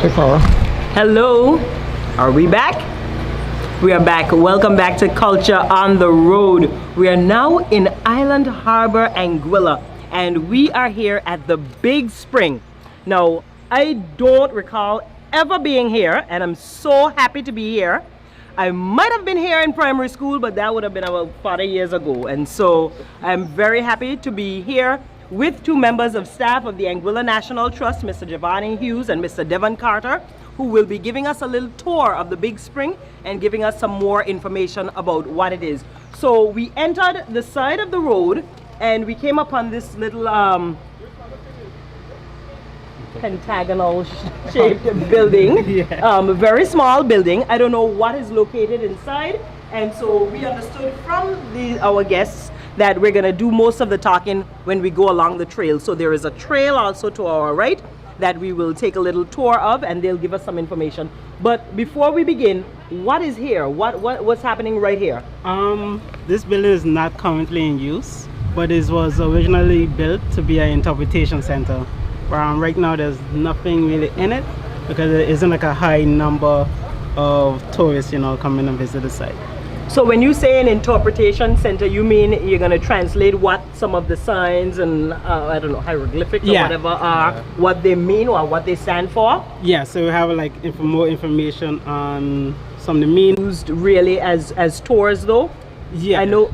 Hello, are we back? We are back. Welcome back to Culture on the Road. We are now in Island Harbor, Anguilla, and we are here at the Big Spring. Now, I don't recall ever being here, and I'm so happy to be here. I might have been here in primary school, but that would have been about 40 years ago. And so I'm very happy to be here with two members of staff of the Anguilla National Trust, Mr. Giovanni Hughes and Mr. Devon Carter, who will be giving us a little tour of the Big Spring and giving us some more information about what it is. So we entered the side of the road and we came upon this little pentagonal shaped building, very small building. I don't know what is located inside, and so we understood from our guests that we're gonna do most of the talking when we go along the trail. So there is a trail also to our right that we will take a little tour of, and they'll give us some information. But before we begin, what is here? What's happening right here? This building is not currently in use, but it was originally built to be an interpretation center. Right now there's nothing really in it because there isn't like a high number of tourists, you know, coming and visit the site. So when you say an interpretation center, you mean you're going to translate what some of the signs and I don't know, hieroglyphics or whatever are, what they mean or what they stand for? Yeah, so we have like more information on some of the mean. Used really as tours though? Yeah. I know.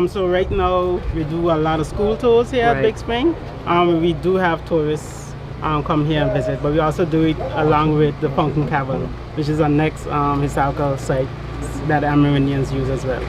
So right now we do a lot of school tours here at Big Spring. We do have tourists come here and visit, but we also do it along with the Pumpkin Cavern, which is our next historical site that Amerindians use as well.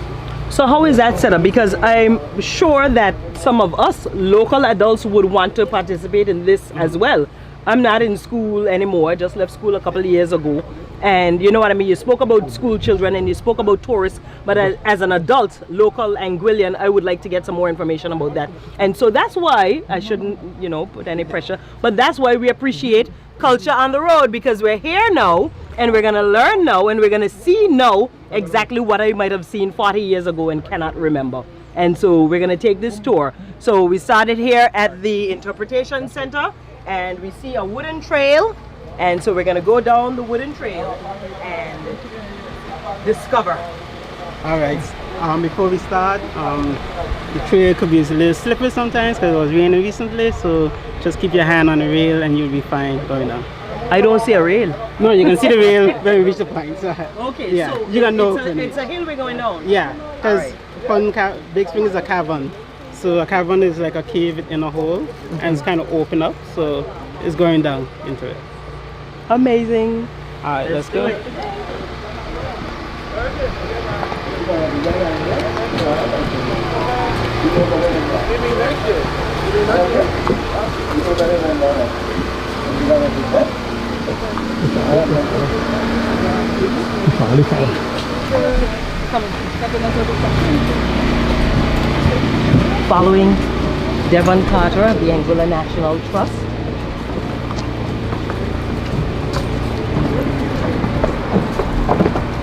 So how is that set up? Because I'm sure that some of us local adults would want to participate in this as well. I'm not in school anymore. I just left school a couple of years ago. And you know what I mean? You spoke about school children and you spoke about tourists, but as an adult, local Anguillian, I would like to get some more information about that. And so that's why I shouldn't, you know, put any pressure, but that's why we appreciate Culture on the Road, because we're here now and we're gonna learn now and we're gonna see now exactly what I might have seen 40 years ago and cannot remember. And so we're gonna take this tour. So we started here at the Interpretation Center and we see a wooden trail. And so we're gonna go down the wooden trail and discover. All right. Before we start, the trail could be a little slippery sometimes because it was raining recently. So just keep your hand on the rail and you'll be fine going down. I don't see a rail. No, you can see the rail when we reach the point. So, okay, yeah, so you can know. It's a hill we're going down. Yeah, because Big Spring is a cavern. So a cavern is like a cave in a hole, and it's kind of open up. So it's going down into it. Amazing. All right, let's go. Following Devon Carter of the Anguilla National Trust.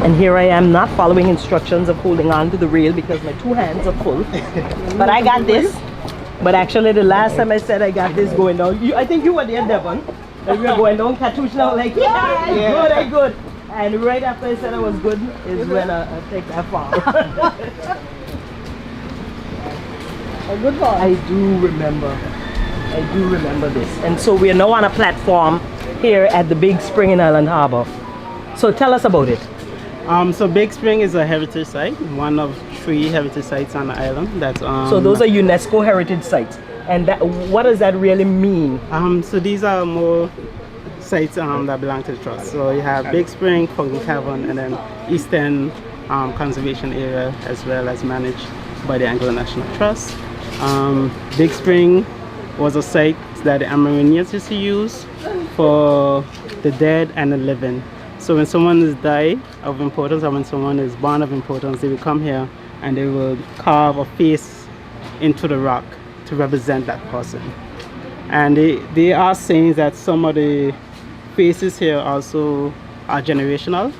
And here I am not following instructions of holding on to the rail because my two hands are full. But I got this. But actually the last time I said I got this going down, I think you were there, Devon. And we were going down Cartouche now like, yeah, good, I'm good. And right after I said I was good is when I take that fall. A good fall. I do remember this. And so we are now on a platform here at the Big Spring in Island Harbor. So tell us about it. So Big Spring is a heritage site, one of 3 heritage sites on the island. That's so those are UNESCO heritage sites. And that, what does that really mean? So these are more sites that belong to the trust. So you have Big Spring, Pumpkin Cavern, and then Eastern Conservation Area, as well as managed by the Anguilla National Trust. Big Spring was a site that the Amerindians used to use for the dead and the living. So when someone is died of importance or when someone is born of importance, they will come here and they will carve a face into the rock to represent that person. And they are saying that some of the faces here also are generational.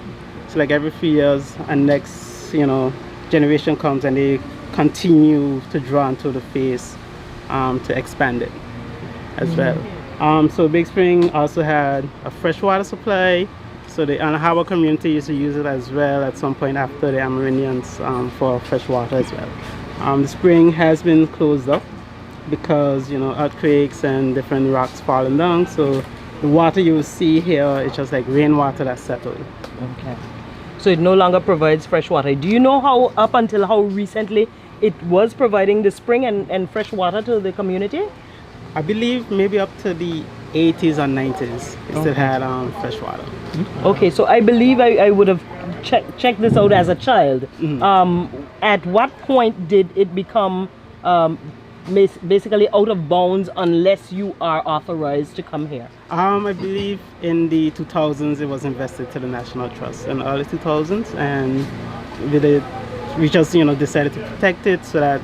So like every few years a next, you know, generation comes and they continue to draw into the face to expand it as well. So Big Spring also had a freshwater supply. So the Anna Harbor community used to use it as well at some point after the Amerindians for fresh water as well. The spring has been closed up because, you know, earthquakes and different rocks falling down. So the water you will see here is just like rainwater that's settled. Okay. So it no longer provides fresh water. Do you know how, up until how recently, it was providing the spring and fresh water to the community? I believe maybe up to the 80s or 90s, it still had fresh water. Okay, so I believe I would have checked this out as a child. At what point did it become basically out of bounds unless you are authorized to come here? I believe in the 2000s it was invested to the National Trust in early 2000s, and with it, we just, you know, decided to protect it so that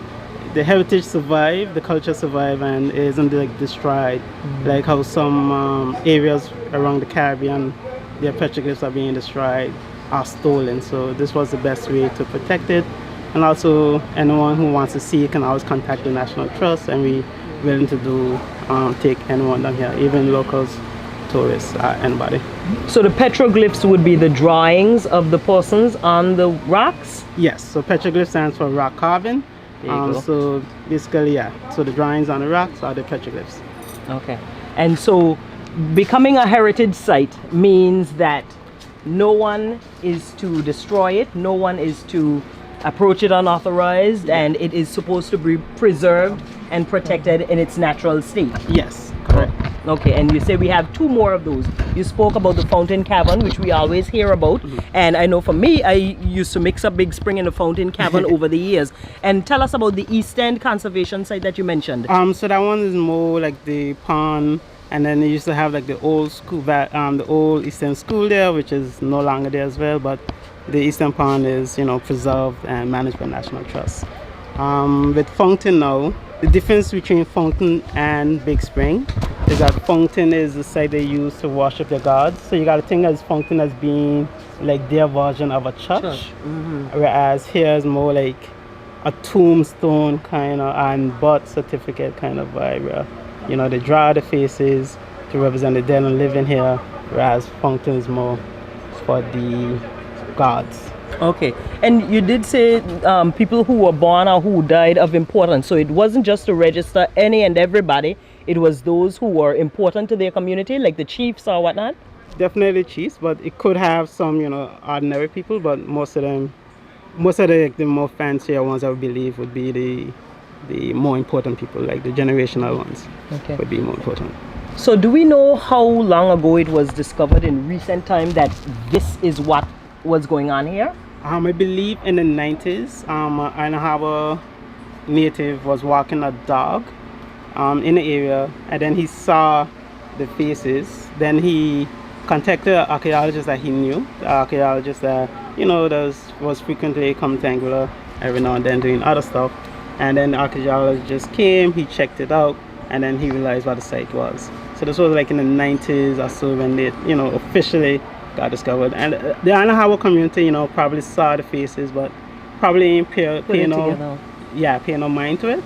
the heritage survive, the culture survive, and isn't like destroyed, like how some areas around the Caribbean, their petroglyphs are being destroyed, are stolen. So this was the best way to protect it. And also, anyone who wants to see it can always contact the National Trust, and we willing to do take anyone down here, even locals, tourists, anybody. So the petroglyphs would be the drawings of the persons on the rocks? Yes. So petroglyph stands for rock carving. So basically, yeah, so the drawings on the rocks are the petroglyphs. Okay. And so becoming a heritage site means that no one is to destroy it, no one is to approach it unauthorized, and it is supposed to be preserved and protected in its natural state. Yes, correct. Okay, and you say we have two more of those. You spoke about the Fountain Cavern, which we always hear about. And I know for me, I used to mix up Big Spring and the Fountain Cavern over the years. And tell us about the East End Conservation Site that you mentioned. So that one is more like the pond, and then they used to have like the old school, the old Eastern School there, which is no longer there as well. But the Eastern Pond is, you know, preserved and managed by National Trust. With Fountain now, the difference between Fountain and Big Spring is that Fountain is the site they use to worship their gods. So you got to think as Fountain as being like their version of a church. Whereas here is more like a tombstone kind of and birth certificate kind of vibe, where, you know, they draw the faces to represent the dead and living here, whereas Fountain is more for the gods. Okay, and you did say people who were born or who died of importance. So it wasn't just to register any and everybody. It was those who were important to their community, like the chiefs or whatnot? Definitely chiefs, but it could have some, you know, ordinary people, but most of the more fancier ones I would believe would be the more important people, like the generational ones. Okay. Would be more important. So do we know how long ago it was discovered in recent time that this is what was going on here? I believe in the 90s, Anna Harbor native was walking a dog in the area, and then he saw the faces. Then he contacted an archaeologist that he knew, the archaeologist that, you know, was frequently come to Anguilla every now and then doing other stuff. And then the archaeologist came, he checked it out, and then he realized what the site was. So this was like in the 90s or so when they, you know, officially got discovered. And the Anna Harbor community, you know, probably saw the faces, but probably ain't pay no mind to it.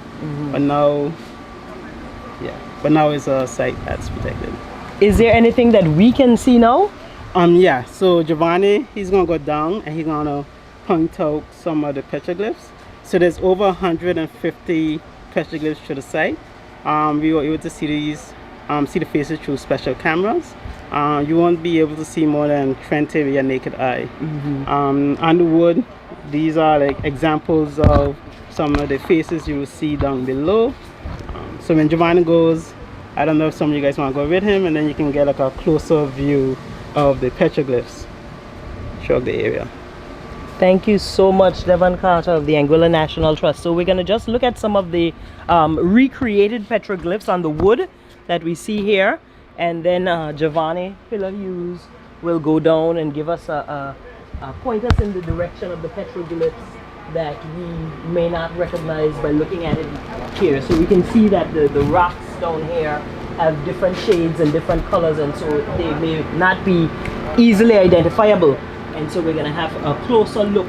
But now, it's a site that's protected. Is there anything that we can see now? Yeah, so Giovanni, he's gonna go down and he's gonna point out some of the petroglyphs. So there's over 150 petroglyphs to the site. We were able to see these, see the faces through special cameras. You won't be able to see more than 20 with your naked eye. On the wood, these are like examples of some of the faces you will see down below. So when Giovanni goes, I don't know if some of you guys want to go with him, and then you can get like a closer view of the petroglyphs throughout the area. Thank you so much, Devon Carter of the Anguilla National Trust. So we're going to just look at some of the recreated petroglyphs on the wood that we see here, and then Giovanni Pillar Hughes will go down and give us point us in the direction of the petroglyphs that we may not recognize by looking at it here. So we can see that the rocks down here have different shades and different colors, and so they may not be easily identifiable. And so we're going to have a closer look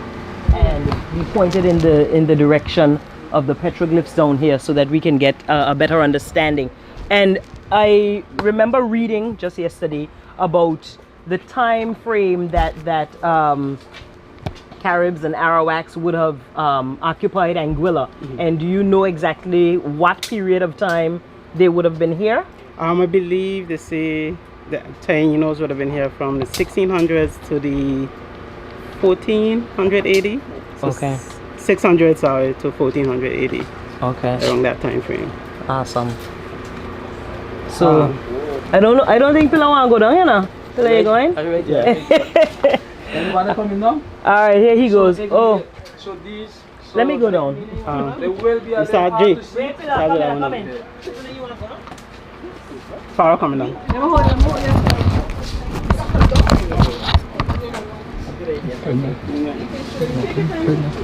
and be pointed in the direction of the petroglyphs down here so that we can get a better understanding. And I remember reading just yesterday about the time frame that Caribs and Arawaks would have occupied Anguilla. And do you know exactly what period of time they would have been here? I believe they say the Taínos would have been here from the 1600s to the 1480. So Okay. 600 sorry to 1480 Okay. around that time frame. Awesome. So I don't know. I don't think Pila want to go down here now. Pila, you going? Are you ready? Yeah. Anybody coming down? All right, here he goes. Oh, So these. let me go down. They will be at Mr. G. Farah coming down.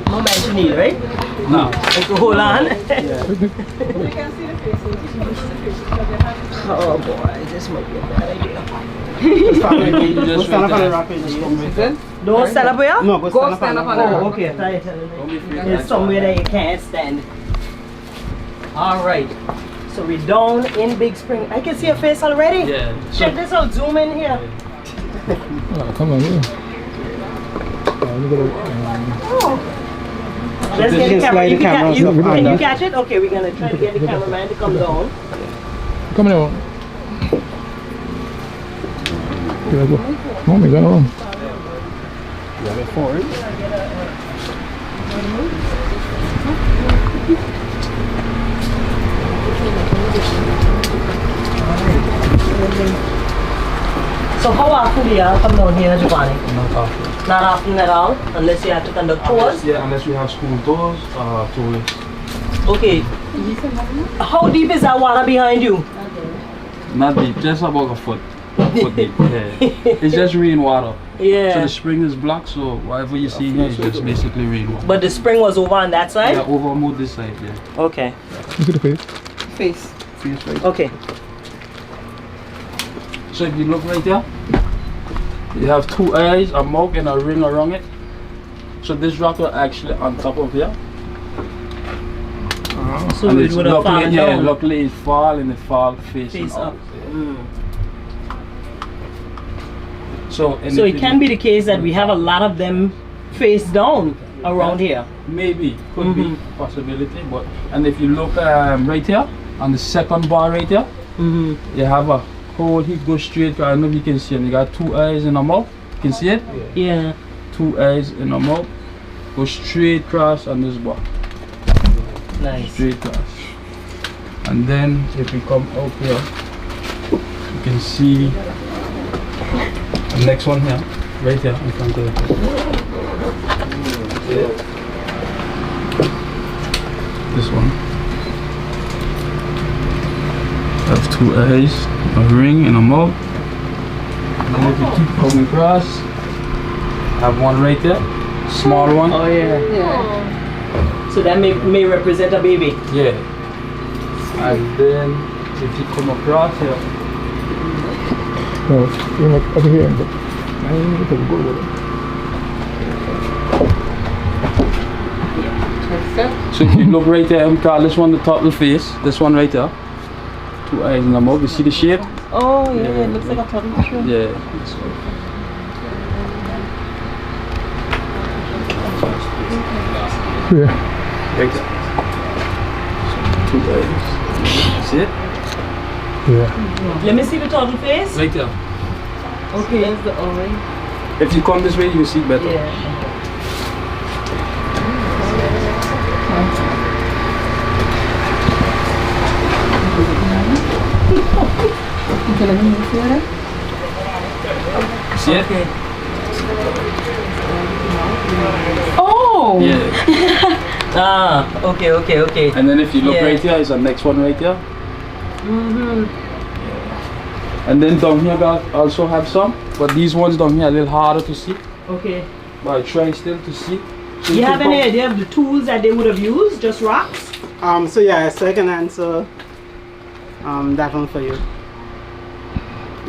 Moment you need, right? No. So hold on. Oh boy, this might be a bad idea. Go stand up on the rock with you. Don't stand up here? No, go stand up on the rock. Oh, okay. There's somewhere that you can't stand. All right. So we're down in Big Spring. I can see your face already. Yeah. Check this out. Zoom in here. Come on, yeah. Let's you get the can camera. slide You the can, camera you, up can under. you catch it? Okay, we're gonna try to get the cameraman to come down. Come on. Here I go. Oh my God. So how often do you come down here, Giovanni? Not often. Not often at all, unless you have to conduct tours. Yeah, unless we have school tours, tourists. Okay. How deep is that water behind you? Not deep, just about a foot. Foot deep. Yeah. It's just rainwater. So Yeah. the spring is blocked, so whatever you see here is just basically rainwater. But the spring was over on that side? Yeah, over on this side, yeah. Okay. You see the face? Face. Face right. Okay. So if you look right there, you have two eyes, a mouth, and a ring around it. So this rock are actually on top of here. So And it it's would have luckily, fallen yeah, down. luckily it fall and it fall facing Face up. up. Mm. So, and So if it you- can be the case that we have a lot of them face down around here. Maybe, could be possibility, but and if you look right here on the second bar right here, Mm-hmm. you have a hole. He goes straight. I don't know if you can see him. You got two eyes in a mouth. You can see it? Yeah. Two eyes in a mouth. Go straight across on this bar. Nice. Straight across. And then if we come out here, you can see the next one here, right here in front of you. This one. Have two eyes, a ring and a mouth. And then if you keep coming across, have one right there, small one. Oh yeah. So that may represent a baby. Yeah. And then if you come across here, No, you're not over here. But I need to go with it. so if you look right there, we call this one the turtle face. This one right there. Two eyes in the mouth. You see the shape? Oh yeah, it looks like a turtle. Yeah. This one. Yeah. Right there. Two eyes. See it? Yeah. Let me see the turtle face. Right there. Okay. There's the eye. If you come this way, you see better. Yeah. See it? Okay. Oh! Yeah. Ah. Okay. And then if you look Yeah. right here, is the next one right here. Mm-hmm. And then down here, guys, also have some, but these ones down here are a little harder to see. Okay. But I try still to see. So You have can any come- idea of the tools that they would have used? Just rocks? So yeah, so I can answer that one for you.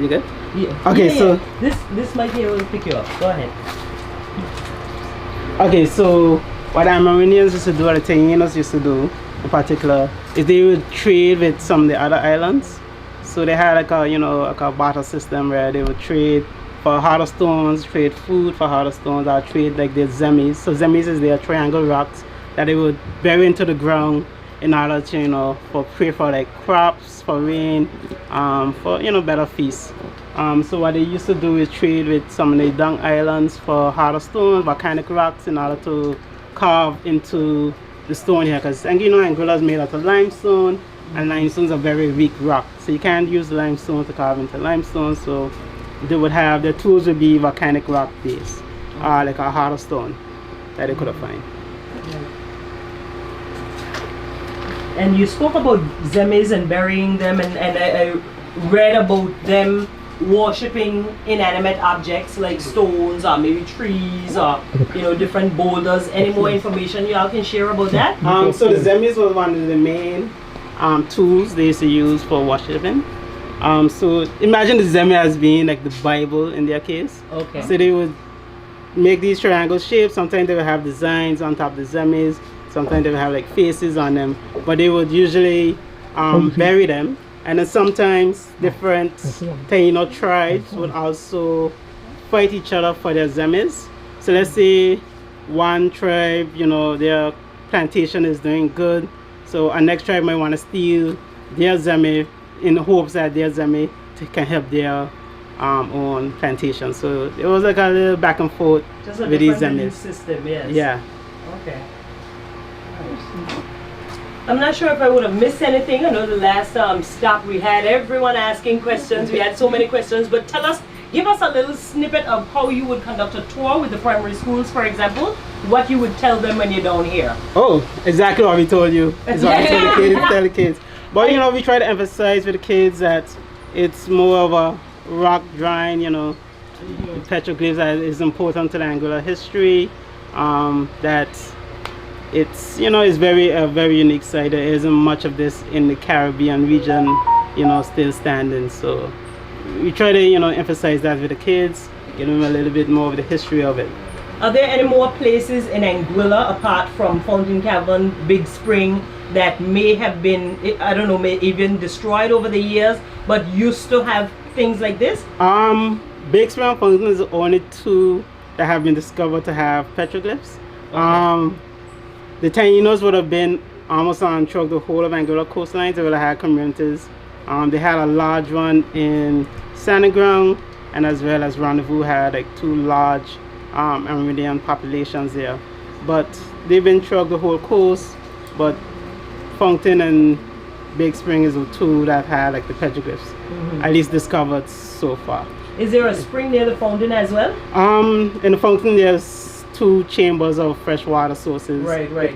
You good? Yeah. Okay, Yeah, so- yeah. This might be able to pick you up. Go ahead. Okay, so what Amerindians used to do, or the Taínos used to do in particular, is they would trade with some of the other islands. So they had like a, you know, like a barter system where they would trade for harder stones, trade food for harder stones, or trade like their zemis. So zemis is their triangle rocks that they would bury into the ground in order to, you know, pray for like crops, for rain, for, you know, better feasts. So what they used to do is trade with some of the dung islands for harder stones, volcanic rocks, in order to carve into the stone here, because you know Anguilla is made out of limestone, and limestone is a very weak rock, so you can't use limestone to carve into limestone. So they would have, their tools would be volcanic rock based, like a harder stone that they could have find. And you spoke about zemis and burying them, and I read about them worshipping inanimate objects like stones or maybe trees or, you know, different boulders. Any more information y'all can share about that? So the zemis was one of the main tools they used to use for worshiping. So imagine the zemi as being like the Bible in their case. Okay. So they would make these triangle shapes. Sometimes they would have designs on top of the zemis. Sometimes they would have like faces on them. But they would usually bury them. And then sometimes different Taino tribes would also fight each other for their zemis. So let's say one tribe, you know, their plantation is doing good. So our next tribe might want to steal their zemi in the hopes that their zemi can help their own plantation. So it was like a little back and forth Just a with these different belief zemis. system, yes. Yeah. Okay. I'm not sure if I would have missed anything. I know the last stop we had everyone asking questions. We had so many questions, but give us a little snippet of how you would conduct a tour with the primary schools, for example. What you would tell them when you're down here. Oh, exactly what we told you. It's what we told the kids, tell the kids. But you know, we try to emphasize with the kids that it's more of a rock drawing, you know, the petroglyphs that is important to the Anguilla history. That it's, you know, it's a very unique site. There isn't much of this in the Caribbean region, you know, still standing. So we try to, you know, emphasize that with the kids, give them a little bit more of the history of it. Are there any more places in Anguilla apart from Fountain Cavern, Big Spring, that may have been, I don't know, may even destroyed over the years, but used to have things like this? Big Spring and Fountain is the only two that have been discovered to have petroglyphs. Okay. The Tainos would have been almost on throughout the whole of Anguilla coastlines. They would have had communities. They had a large one in Standing Ground, and as well as Rendezvous had like two large Amerindian populations there. But they've been throughout the whole coast, but Fountain and Big Spring is the two that had like the petroglyphs, at least discovered so far. Is there a spring near the fountain as well? In the fountain there's two chambers of freshwater sources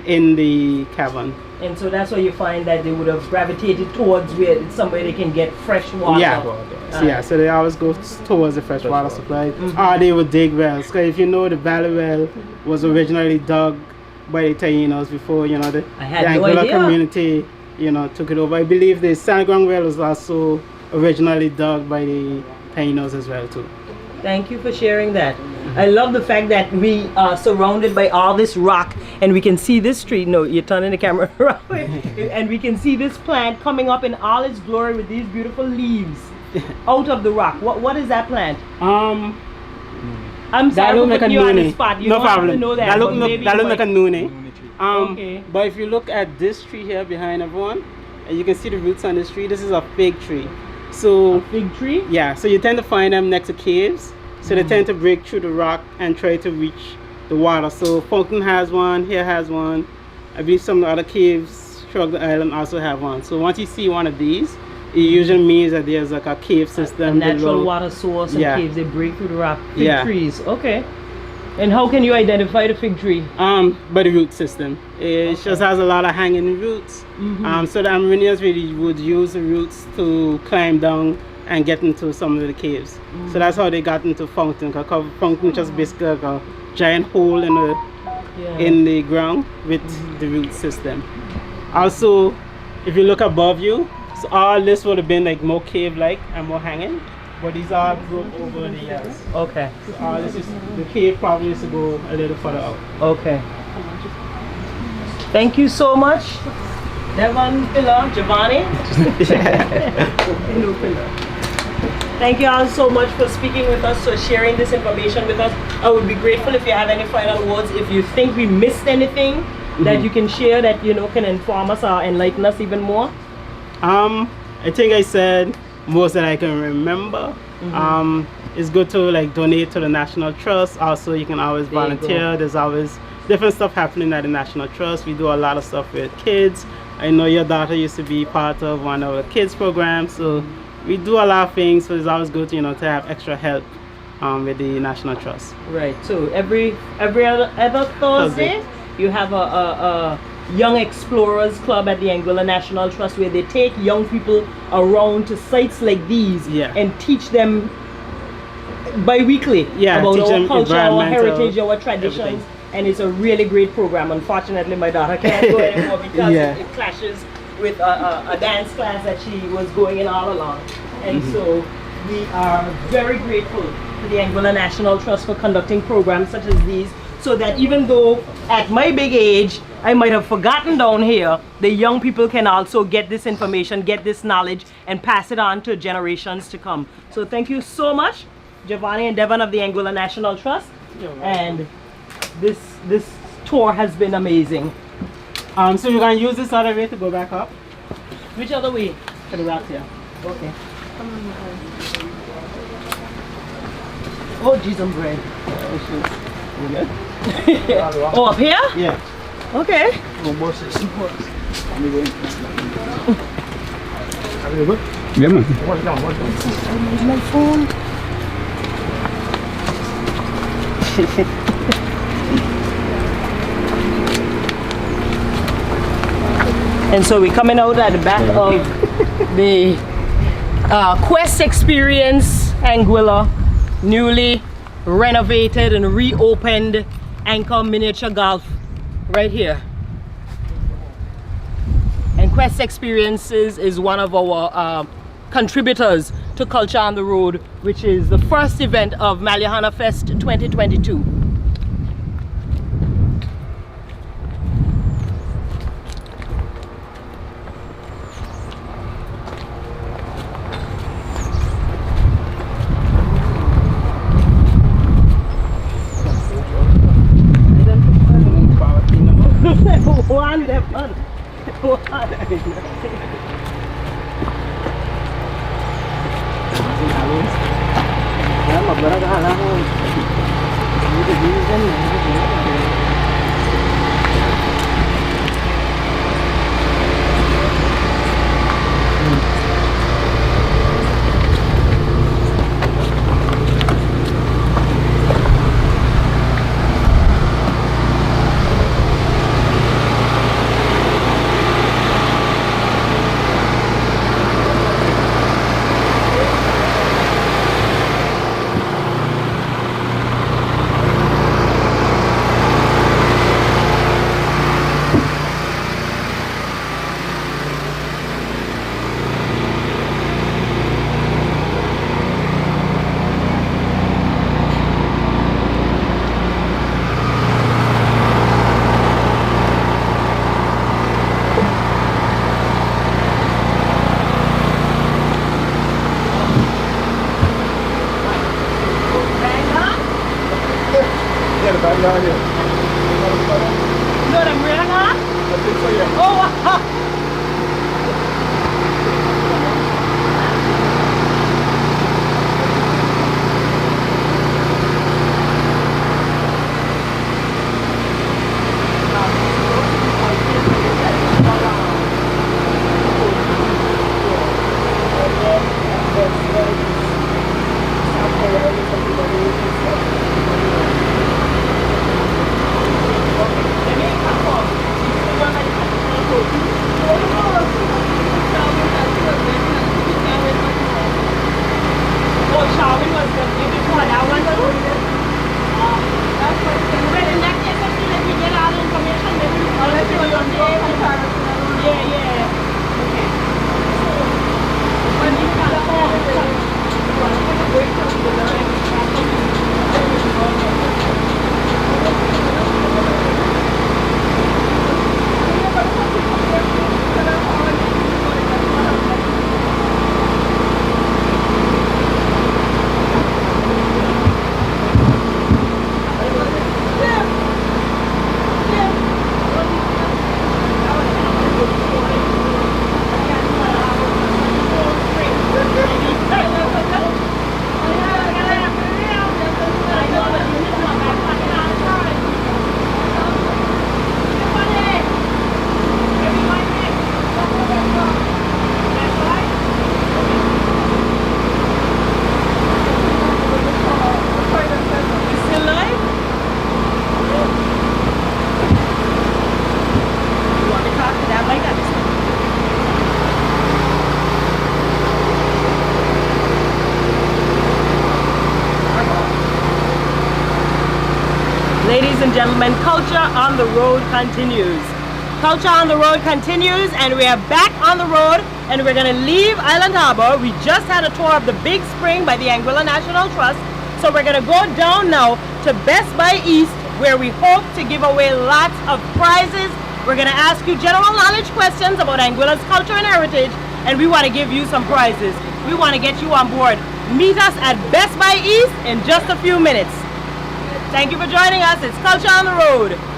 in the cavern. And so that's why you find that they would have gravitated towards where it's somewhere they can get fresh water. Yeah, so they always go towards the freshwater supply. They would dig wells. Because if you know, the Valley Well was originally dug by the Tainos before, you know, the Anguilla community, you know, took it over. I believe the Sandground Well was also originally dug by the Tainos as well too. Thank you for sharing that. I love the fact that we are surrounded by all this rock, and we can see this tree. No, you're turning the camera around. And we can see this plant coming up in all its glory with these beautiful leaves out of the rock. What is that plant? I'm sorry for putting you on the spot. You no don't problem. have to know that. That looks like a nune. Okay. But if you look at this tree here behind everyone, and you can see the roots on this tree, this is a fig tree. So a fig tree? Yeah, so you tend to find them next to caves. So they tend to break through the rock and try to reach the water. So Fountain has one, here has one. I believe some other caves throughout the island also have one. So once you see one of these, it usually means that there's like a cave system. A natural water source and caves, they break through the rock. Fig trees, okay. And how can you identify the fig tree? By the root system. It just has a lot of hanging roots. So the Amerindians really would use the roots to climb down and get into some of the caves. So that's how they got into Fountain. Because Fountain just basically like a giant hole in the ground with the root system. Also, if you look above you, so all this would have been like more cave-like and more hanging. But these are broke over the years. Okay. So this is the cave probably used to go a little further out. Okay. Thank you so much. Devon Pillar, Giovanni. Hello, Pillar. Thank you all so much for speaking with us, for sharing this information with us. I would be grateful if you have any final words. If you think we missed anything that you can share that can inform us or enlighten us even more. I think I said most that I can remember. It's good to like donate to the National Trust. Also, you can always volunteer. There's always different stuff happening at the National Trust. We do a lot of stuff with kids. I know your daughter used to be part of one of our kids programs, so we do a lot of things. So it's always good, to have extra help with the National Trust. Right. So every other Thursday, you have a Young Explorers Club at the Anguilla National Trust, where they take young people around to sites like these and teach them bi-weekly about our culture, our heritage, our traditions. Everything. And it's a really great program. Unfortunately, my daughter can't go anymore because it clashes with a dance class that she was going in all along. And so we are very grateful to the Anguilla National Trust for conducting programs such as these, so that even though at my big age I might have forgotten down here, the young people can also get this information, get this knowledge, and pass it on to generations to come. So thank you so much, Giovanni and Devon of the Anguilla National Trust. And this tour has been amazing. So you're gonna use this other way to go back up? Which other way? To the right here. Okay. Oh, geez, I'm bread. You good? Oh, up here? Yeah. Okay. Yeah, man. My phone. And so we're coming out at the back of the Quest Experience Anguilla, newly renovated and reopened Anchor Miniature Golf right here. And Quest Experiences is one of our contributors to Culture on the Road, which is the first event of Malihana Fest 2022. One. gentlemen, Culture on the Road continues. Culture on the Road continues, and we are back on the road, and we're gonna leave Island Harbor. We just had a tour of the Big Spring by the Anguilla National Trust, so we're gonna go down now to Best Buy East, where we hope to give away lots of prizes. We're gonna ask you general knowledge questions about Anguilla's culture and heritage, and we wanna give you some prizes. We wanna get you on board. Meet us at Best Buy East in just a few minutes. Thank you for joining us. It's Culture on the Road.